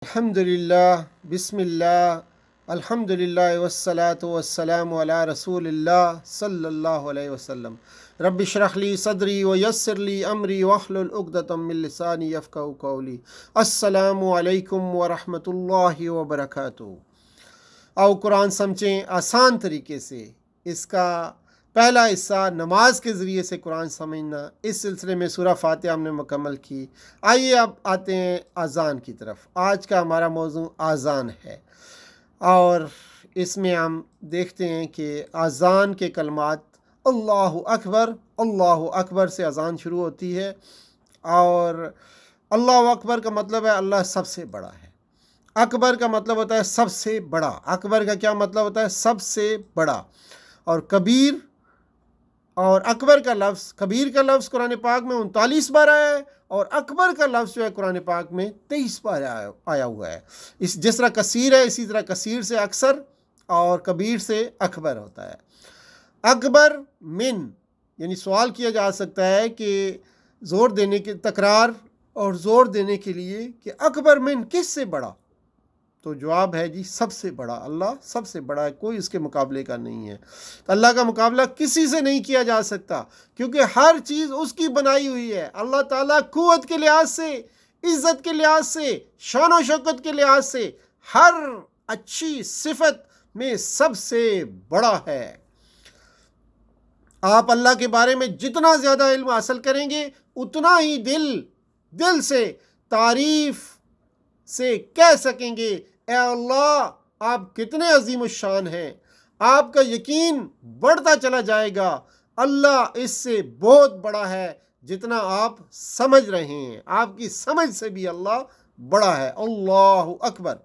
الحمدللہ بسم اللہ الحمدللہ والصلاة والسلام علی رسول اللہ صلی اللہ علیہ وسلم رب اشرح لی صدری ویسر لی امری واحلل عقدۃ من لسانی یفقہوا قولی۔ السلام علیکم ورحمۃ اللہ وبرکاتہ۔ آؤ قرآن سمجھیں آسان طریقے سے۔ اس کا پہلا حصہ نماز کے ذریعے سے قرآن سمجھنا، اس سلسلے میں سورہ فاتحہ ہم نے مکمل کی۔ آئیے اب آتے ہیں اذان کی طرف۔ آج کا ہمارا موضوع اذان ہے، اور اس میں ہم دیکھتے ہیں کہ اذان کے کلمات اللہ اکبر سے اذان شروع ہوتی ہے، اور اللہ اکبر کا مطلب ہے اللہ سب سے بڑا ہے۔ اکبر کا مطلب ہوتا ہے سب سے بڑا۔ اکبر کا کیا مطلب ہوتا ہے؟ سب سے بڑا۔ اور کبیر اور اکبر کا لفظ، کبیر کا لفظ قرآن پاک میں 39 بار آیا ہے، اور اکبر کا لفظ جو ہے قرآن پاک میں 23 بار آیا ہوا ہے۔ جس طرح کثیر ہے، اسی طرح کثیر سے اکثر اور کبیر سے اکبر ہوتا ہے۔ اکبر من، یعنی سوال کیا جا سکتا ہے کہ زور دینے کی تکرار اور زور دینے کے لیے کہ اکبر من کس سے بڑا؟ تو جواب ہے جی سب سے بڑا۔ اللہ سب سے بڑا ہے، کوئی اس کے مقابلے کا نہیں ہے۔ تو اللہ کا مقابلہ کسی سے نہیں کیا جا سکتا، کیونکہ ہر چیز اس کی بنائی ہوئی ہے۔ اللہ تعالیٰ قوت کے لحاظ سے، عزت کے لحاظ سے، شان و شوکت کے لحاظ سے، ہر اچھی صفت میں سب سے بڑا ہے۔ آپ اللہ کے بارے میں جتنا زیادہ علم حاصل کریں گے، اتنا ہی دل سے تعریف سے کہہ سکیں گے اے اللہ آپ کتنے عظیم الشان ہیں۔ آپ کا یقین بڑھتا چلا جائے گا، اللہ اس سے بہت بڑا ہے جتنا آپ سمجھ رہے ہیں۔ آپ کی سمجھ سے بھی اللہ بڑا ہے۔ اللہ اکبر۔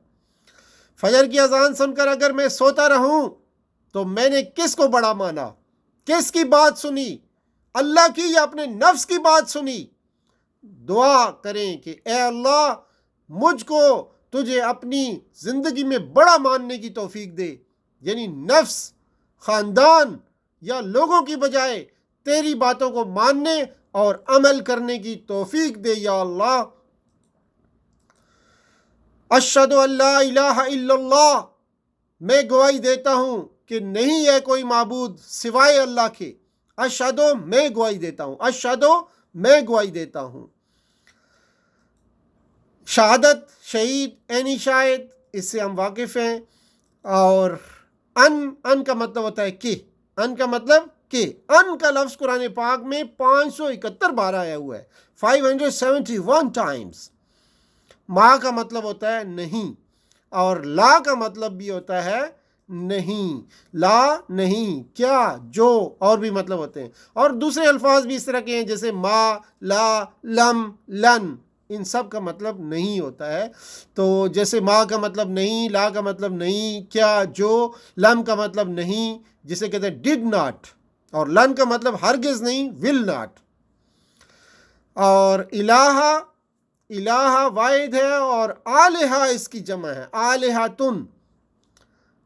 فجر کی اذان سن کر اگر میں سوتا رہوں تو میں نے کس کو بڑا مانا؟ کس کی بات سنی؟ اللہ کی یا اپنے نفس کی بات سنی؟ دعا کریں کہ اے اللہ مجھ کو تجھے اپنی زندگی میں بڑا ماننے کی توفیق دے، یعنی نفس، خاندان یا لوگوں کی بجائے تیری باتوں کو ماننے اور عمل کرنے کی توفیق دے یا اللہ۔ اشہد ان لا الہ الا اللہ، میں گواہی دیتا ہوں کہ نہیں ہے کوئی معبود سوائے اللہ کے۔ اشہدو، میں گواہی دیتا ہوں۔ اشہدو، میں گواہی دیتا ہوں۔ شہادت، شہید، عینی شاہد، اس سے ہم واقف ہیں۔ اور ان کا مطلب ہوتا ہے کہ، ان کا مطلب کہ، ان کا لفظ قرآن پاک میں 571 بار آیا ہوا ہے، 571 ٹائمز۔ ما کا مطلب ہوتا ہے نہیں، اور لا کا مطلب بھی ہوتا ہے نہیں۔ لا نہیں، کیا، جو، اور بھی مطلب ہوتے ہیں۔ اور دوسرے الفاظ بھی اس طرح کے ہیں، جیسے ما، لا، لم، لن، ان سب کا مطلب نہیں ہوتا ہے۔ تو جیسے ما کا مطلب نہیں، لا کا مطلب نہیں، کیا، جو، لم کا مطلب نہیں جسے کہتے ہیں ڈڈ ناٹ، اور لن کا مطلب ہرگز نہیں، ول ناٹ۔ اور الہ واحد ہے، اور آلہہ اس کی جمع ہے، آلہتن،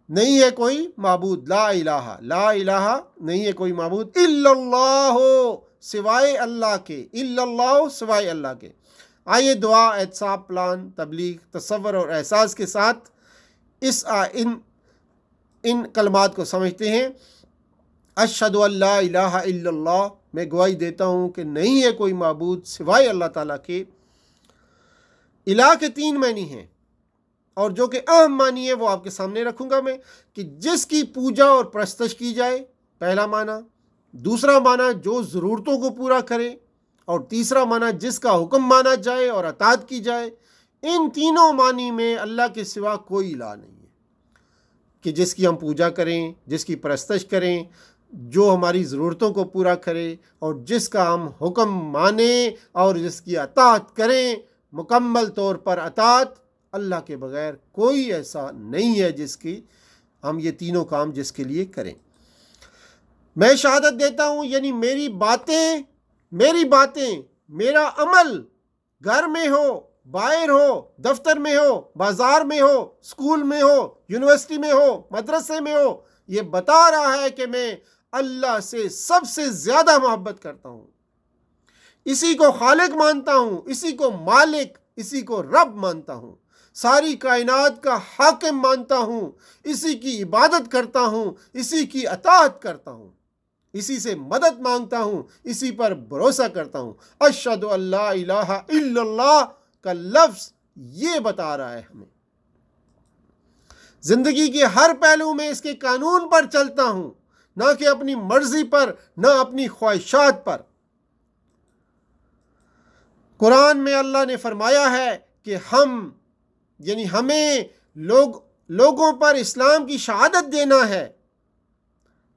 نہیں ہے کوئی معبود، لا الہ نہیں ہے کوئی معبود، الا اللہ، سوائے اللہ کے، الا اللہ، سوائے اللہ کے۔ آئیے دعا، احتساب، پلان، تبلیغ، تصور اور احساس کے ساتھ ان کلمات کو سمجھتے ہیں۔ اشہد ان لا الہ الا اللہ، میں گواہی دیتا ہوں کہ نہیں ہے کوئی معبود سوائے اللہ تعالیٰ کے۔ الہ کے 3 معنی ہیں، اور جو کہ اہم معنی ہے وہ آپ کے سامنے رکھوں گا میں، کہ جس کی پوجا اور پرستش کی جائے، پہلا معنی۔ دوسرا معنی جو ضرورتوں کو پورا کرے، اور تیسرا معنی جس کا حکم مانا جائے اور اطاعت کی جائے۔ ان تینوں معنی میں اللہ کے سوا کوئی الہ نہیں ہے، کہ جس کی ہم پوجا کریں، جس کی پرستش کریں، جو ہماری ضرورتوں کو پورا کرے، اور جس کا ہم حکم مانیں اور جس کی اطاعت کریں، مکمل طور پر اطاعت۔ اللہ کے بغیر کوئی ایسا نہیں ہے جس کی ہم یہ تینوں کام جس کے لیے کریں۔ میں شہادت دیتا ہوں، یعنی میری باتیں، میرا عمل، گھر میں ہو، باہر ہو، دفتر میں ہو، بازار میں ہو، اسکول میں ہو، یونیورسٹی میں ہو، مدرسے میں ہو، یہ بتا رہا ہے کہ میں اللہ سے سب سے زیادہ محبت کرتا ہوں، اسی کو خالق مانتا ہوں، اسی کو مالک، اسی کو رب مانتا ہوں۔ ساری کائنات کا حاکم مانتا ہوں، اسی کی عبادت کرتا ہوں، اسی کی اطاعت کرتا ہوں، اسی سے مدد مانگتا ہوں، اسی پر بھروسہ کرتا ہوں۔ اشہد ان لا الہ الا اللہ کا لفظ یہ بتا رہا ہے ہمیں۔ زندگی کے ہر پہلو میں اس کے قانون پر چلتا ہوں، نہ کہ اپنی مرضی پر، نہ اپنی خواہشات پر۔ قرآن میں اللہ نے فرمایا ہے کہ ہمیں لوگوں پر اسلام کی شہادت دینا ہے،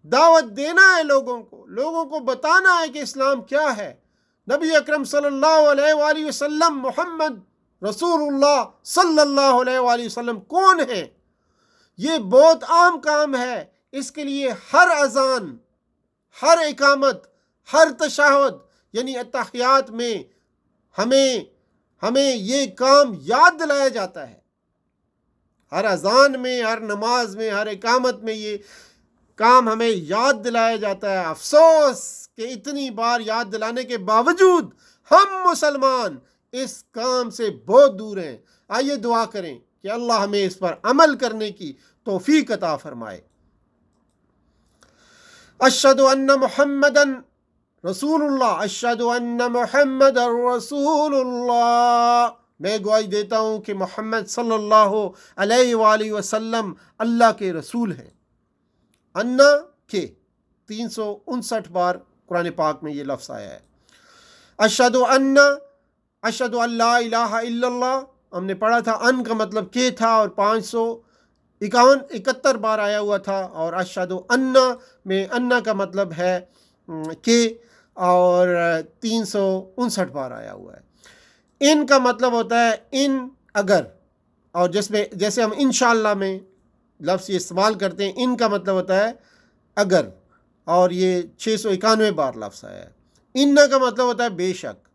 دعوت دینا ہے، لوگوں کو بتانا ہے کہ اسلام کیا ہے۔ نبی اکرم صلی اللہ علیہ وآلہ وسلم، محمد رسول اللہ صلی اللہ علیہ وآلہ وسلم کون ہیں؟ یہ بہت عام کام ہے۔ اس کے لیے ہر اذان، ہر اقامت، ہر تشہد یعنی اتحیات میں ہمیں یہ کام یاد دلایا جاتا ہے۔ ہر اذان میں، ہر نماز میں، ہر اقامت میں یہ کام ہمیں یاد دلایا جاتا ہے۔ افسوس کہ اتنی بار یاد دلانے کے باوجود ہم مسلمان اس کام سے بہت دور ہیں۔ آئیے دعا کریں کہ اللہ ہمیں اس پر عمل کرنے کی توفیق عطا فرمائے۔ اشہد ان محمدن رسول اللہ، اشہد ان محمد رسول اللہ، میں گواہی دیتا ہوں کہ محمد صلی اللہ علیہ وآلہ وسلم اللہ کے رسول ہیں۔ انا کے 359 بار قرآن پاک میں یہ لفظ آیا ہے۔ اشہد ان لا الہ الا اللہ، ہم نے پڑھا تھا ان کا مطلب کہ تھا، اور 571 بار آیا ہوا تھا، اور اشہد ان میں انا کا مطلب ہے کہ، اور 359 بار آیا ہوا ہے۔ ان کا مطلب ہوتا ہے ان اگر، اور جیسے ہم انشاءاللہ میں لفظ یہ استعمال کرتے ہیں، ان کا مطلب ہوتا ہے اگر، اور یہ 691 بار لفظ آیا ہے۔ ان کا مطلب ہوتا ہے بے شک،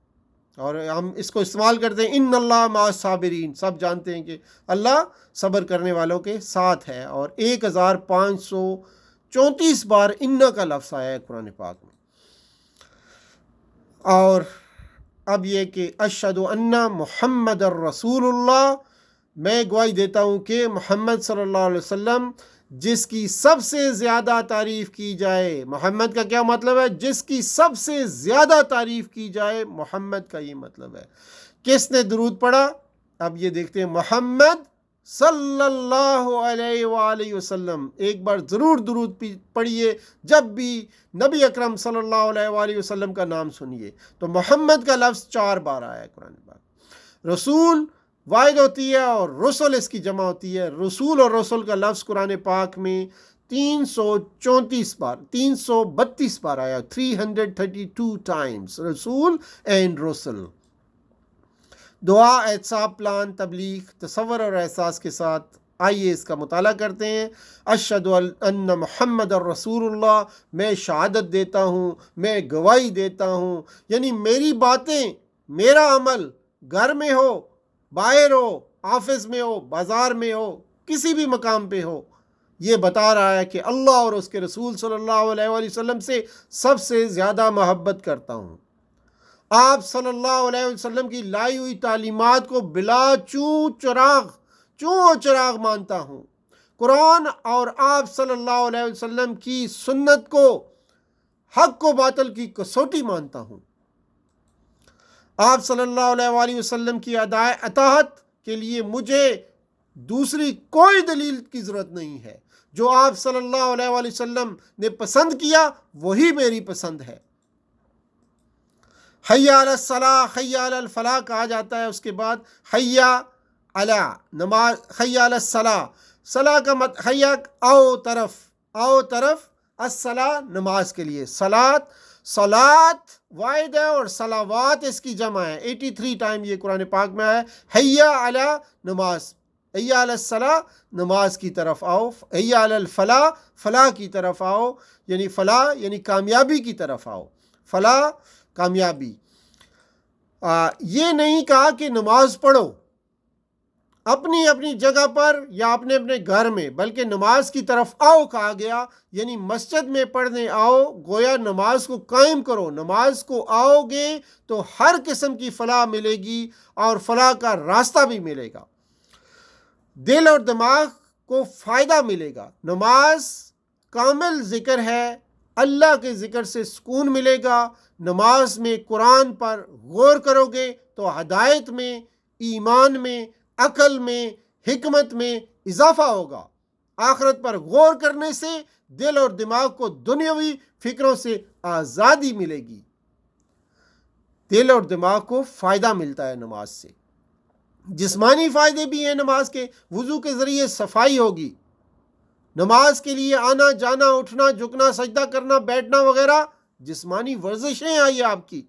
اور ہم اس کو استعمال کرتے ہیں ان اللہ مع الصابرین، سب جانتے ہیں کہ اللہ صبر کرنے والوں کے ساتھ ہے، اور 1534 بار ان کا لفظ آیا ہے قرآن پاک میں۔ اور اب یہ کہ اشہد ان محمد الرسول اللہ، میں گواہی دیتا ہوں کہ محمد صلی اللہ علیہ وسلم جس کی سب سے زیادہ تعریف کی جائے۔ محمد کا کیا مطلب ہے؟ جس کی سب سے زیادہ تعریف کی جائے، محمد کا یہ مطلب ہے۔ کس نے درود پڑھا؟ اب یہ دیکھتے ہیں، محمد صلی اللہ علیہ وآلہ وسلم۔ ایک بار ضرور درود پڑھیے جب بھی نبی اکرم صلی اللہ علیہ وآلہ وسلم کا نام سنیے۔ تو محمد کا لفظ 4 بار آیا ہے قرآن پاک۔ رسول واحد ہوتی ہے اور رسول اس کی جمع ہوتی ہے۔ رسول اور رسول کا لفظ قرآن پاک میں 332 بار آیا، 332 times، رسول اینڈ رسول۔ دعا، احتساب، پلان، تبلیغ، تصور اور احساس کے ساتھ آئیے اس کا مطالعہ کرتے ہیں۔ اشہد ان محمد الرسول اللہ، میں شہادت دیتا ہوں، میں گواہی دیتا ہوں، یعنی میری باتیں، میرا عمل گھر میں ہو، باہر ہو، آفس میں ہو، بازار میں ہو، کسی بھی مقام پہ ہو، یہ بتا رہا ہے کہ اللہ اور اس کے رسول صلی اللہ علیہ وآلہ وسلم سے سب سے زیادہ محبت کرتا ہوں۔ آپ صلی اللہ علیہ وسلم کی لائی ہوئی تعلیمات کو بلا چوں و چراغ مانتا ہوں۔ قرآن اور آپ صلی اللہ علیہ وسلم کی سنت کو حق و باطل کی کسوٹی مانتا ہوں۔ آپ صلی اللہ علیہ وآلہ وسلم کی اطاعت کے لیے مجھے دوسری کوئی دلیل کی ضرورت نہیں ہے۔ جو آپ صلی اللہ علیہ وآلہ وسلم نے پسند کیا وہی میری پسند ہے۔ حی علی الصلاح، حی علی الفلاح کہا جاتا ہے، اس کے بعد حی علی نماز، حی علی الصلاح، صلاح کا حی آؤ طرف، الصلاح نماز کے لیے، صلات واحد ہے اور صلوات اس کی جمع ہے۔ 83 ٹائم یہ قرآن پاک میں ہے۔ حی علی نماز، حی علی الصلاح، نماز کی طرف آؤ، حی علی الفلاح، فلاح کی طرف آؤ، یعنی فلاح یعنی کامیابی کی طرف آؤ، فلاح کامیابی۔ یہ نہیں کہا کہ نماز پڑھو اپنی اپنی جگہ پر یا اپنے اپنے گھر میں، بلکہ نماز کی طرف آؤ کہا گیا، یعنی مسجد میں پڑھنے آؤ، گویا نماز کو قائم کرو۔ نماز کو آؤ گے تو ہر قسم کی فلاح ملے گی اور فلاح کا راستہ بھی ملے گا۔ دل اور دماغ کو فائدہ ملے گا۔ نماز کامل ذکر ہے، اللہ کے ذکر سے سکون ملے گا۔ نماز میں قرآن پر غور کرو گے تو ہدایت میں، ایمان میں، عقل میں، حکمت میں اضافہ ہوگا۔ آخرت پر غور کرنے سے دل اور دماغ کو دنیاوی فکروں سے آزادی ملے گی۔ دل اور دماغ کو فائدہ ملتا ہے نماز سے۔ جسمانی فائدے بھی ہیں نماز کے، وضو کے ذریعے صفائی ہوگی۔ نماز کے لیے آنا جانا، اٹھنا جھکنا، سجدہ کرنا، بیٹھنا وغیرہ جسمانی ورزشیں آئی آپ کی،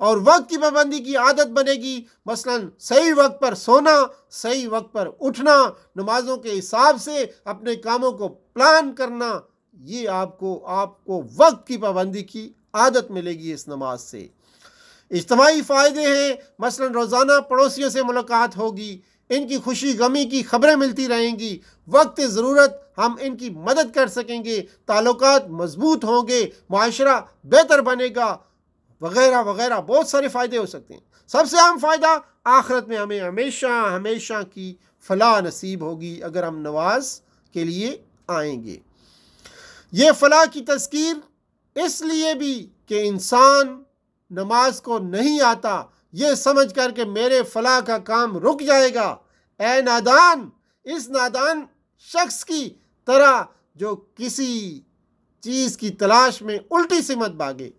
اور وقت کی پابندی کی عادت بنے گی۔ مثلا صحیح وقت پر سونا، صحیح وقت پر اٹھنا، نمازوں کے حساب سے اپنے کاموں کو پلان کرنا، یہ آپ کو وقت کی پابندی کی عادت ملے گی اس نماز سے۔ اجتماعی فائدے ہیں، مثلا روزانہ پڑوسیوں سے ملاقات ہوگی، ان کی خوشی غمی کی خبریں ملتی رہیں گی، وقت ضرورت ہم ان کی مدد کر سکیں گے، تعلقات مضبوط ہوں گے، معاشرہ بہتر بنے گا، وغیرہ وغیرہ بہت سارے فائدے ہو سکتے ہیں۔ سب سے اہم فائدہ، آخرت میں ہمیں ہمیشہ ہمیشہ کی فلاح نصیب ہوگی اگر ہم نماز کے لیے آئیں گے۔ یہ فلاح کی تذکیر اس لیے بھی کہ انسان نماز کو نہیں آتا یہ سمجھ کر کہ میرے فلاح کا کام رک جائے گا، اے نادان، اس نادان شخص کی طرح جو کسی چیز کی تلاش میں الٹی سمت بھاگے۔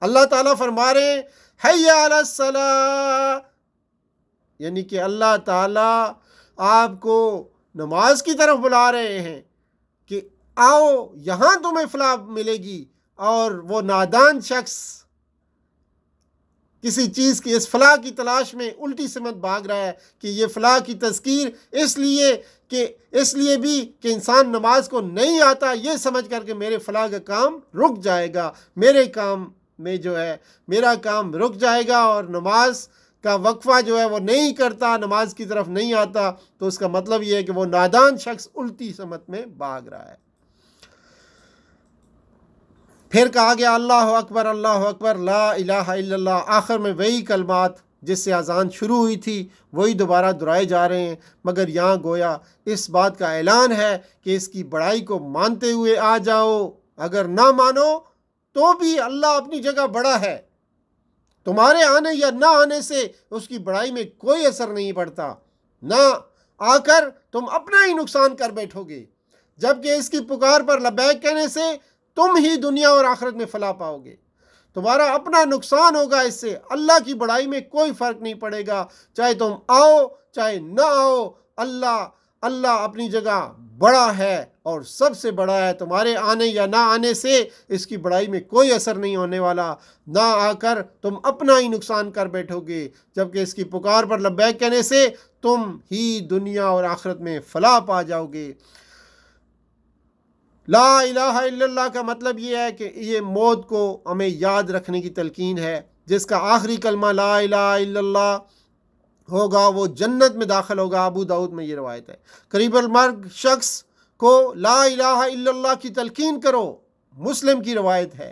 اللہ تعالیٰ فرما رہے ہیں حی علی الصلاۃ، یعنی کہ اللہ تعالیٰ آپ کو نماز کی طرف بلا رہے ہیں کہ آؤ یہاں تمہیں فلاح ملے گی، اور وہ نادان شخص کسی چیز کی اس فلاح کی تلاش میں الٹی سمت بھاگ رہا ہے کہ یہ فلاح کی تذکیر اس لیے بھی کہ انسان نماز کو نہیں آتا یہ سمجھ کر کہ میرے فلاح کا کام رک جائے گا، میرے کام میں جو ہے میرا کام رک جائے گا، اور نماز کا وقفہ جو ہے وہ نہیں کرتا، نماز کی طرف نہیں آتا، تو اس کا مطلب یہ ہے کہ وہ نادان شخص الٹی سمت میں بھاگ رہا ہے۔ پھر کہا گیا اللہ اکبر لا الہ الا اللہ، آخر میں وہی کلمات جس سے اذان شروع ہوئی تھی وہی دوبارہ دہرائے جا رہے ہیں، مگر یہاں گویا اس بات کا اعلان ہے کہ اس کی بڑائی کو مانتے ہوئے آ جاؤ، اگر نہ مانو تو بھی اللہ اپنی جگہ بڑا ہے، تمہارے آنے یا نہ آنے سے اس کی بڑائی میں کوئی اثر نہیں پڑتا، نہ آ کر تم اپنا ہی نقصان کر بیٹھو گے، جبکہ اس کی پکار پر لبیک کہنے سے تم ہی دنیا اور آخرت میں فلاح پاؤ گے، تمہارا اپنا نقصان ہوگا، اس سے اللہ کی بڑائی میں کوئی فرق نہیں پڑے گا، چاہے تم آؤ چاہے نہ آؤ، اللہ اپنی جگہ بڑا ہے اور سب سے بڑا ہے، تمہارے آنے یا نہ آنے سے اس کی بڑائی میں کوئی اثر نہیں ہونے والا، نہ آ کر تم اپنا ہی نقصان کر بیٹھو گے، جبکہ اس کی پکار پر لبیک کہنے سے تم ہی دنیا اور آخرت میں فلاح پا جاؤ گے۔ لا الہ الا اللہ کا مطلب یہ ہے کہ یہ موت کو ہمیں یاد رکھنے کی تلقین ہے، جس کا آخری کلمہ لا الہ الا اللہ ہوگا وہ جنت میں داخل ہوگا، ابو داؤد میں یہ روایت ہے۔ قریب المرگ شخص کو لا الہ الا اللہ کی تلقین کرو، مسلم کی روایت ہے۔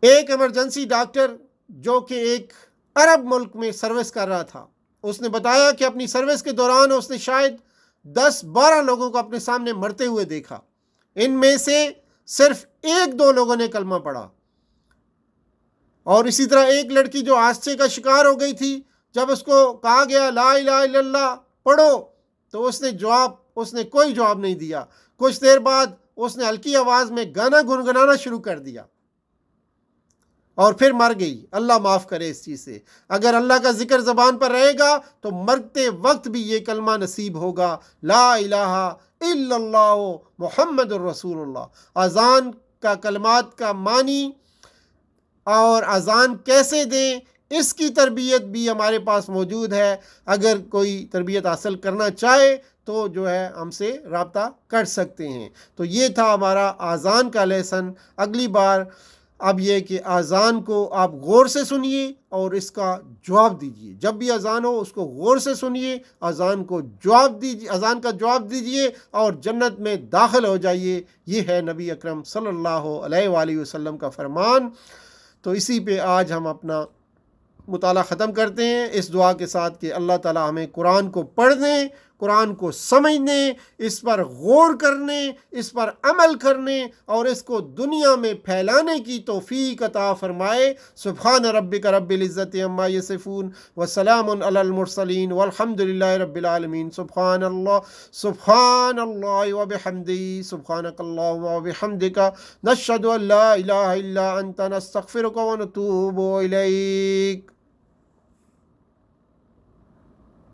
ایک ایمرجنسی ڈاکٹر جو کہ ایک عرب ملک میں سروس کر رہا تھا، اس نے بتایا کہ اپنی سروس کے دوران اس نے شاید 10-12 لوگوں کو اپنے سامنے مرتے ہوئے دیکھا، ان میں سے صرف 1-2 لوگوں نے کلمہ پڑھا، اور اسی طرح ایک لڑکی جو حادثے کا شکار ہو گئی تھی، جب اس کو کہا گیا لا الہ الا اللہ پڑھو تو اس نے کوئی جواب نہیں دیا، کچھ دیر بعد اس نے ہلکی آواز میں گانا گنگنانا شروع کر دیا اور پھر مر گئی۔ اللہ معاف کرے اس چیز سے۔ اگر اللہ کا ذکر زبان پر رہے گا تو مرتے وقت بھی یہ کلمہ نصیب ہوگا، لا الہ الا اللہ محمد الرسول اللہ۔ اذان کا کلمات کا معنی اور اذان کیسے دیں اس کی تربیت بھی ہمارے پاس موجود ہے، اگر کوئی تربیت حاصل کرنا چاہے تو جو ہے ہم سے رابطہ کر سکتے ہیں۔ تو یہ تھا ہمارا اذان کا لیسن۔ اگلی بار اب یہ کہ اذان کو آپ غور سے سنیے اور اس کا جواب دیجیے، جب بھی اذان ہو اس کو غور سے سنیے، اذان کا جواب دیجیے اور جنت میں داخل ہو جائیے۔ یہ ہے نبی اکرم صلی اللہ علیہ وآلہ وسلم کا فرمان۔ تو اسی پہ آج ہم اپنا مطالعہ ختم کرتے ہیں اس دعا کے ساتھ کہ اللہ تعالیٰ ہمیں قرآن کو پڑھنے، قرآن کو سمجھنے، اس پر غور کرنے، اس پر عمل کرنے اور اس کو دنیا میں پھیلانے کی توفیق عطا فرمائے۔ سبحان ربک رب العزت عما یصفون وسلام علی المرسلین والحمد للہ رب العالمین۔ سبحان اللہ وبحمدہ، سبحانک اللہم وبحمدک، نشہد ان لا الہ الا انت، نستغفرک ونتوب الیک۔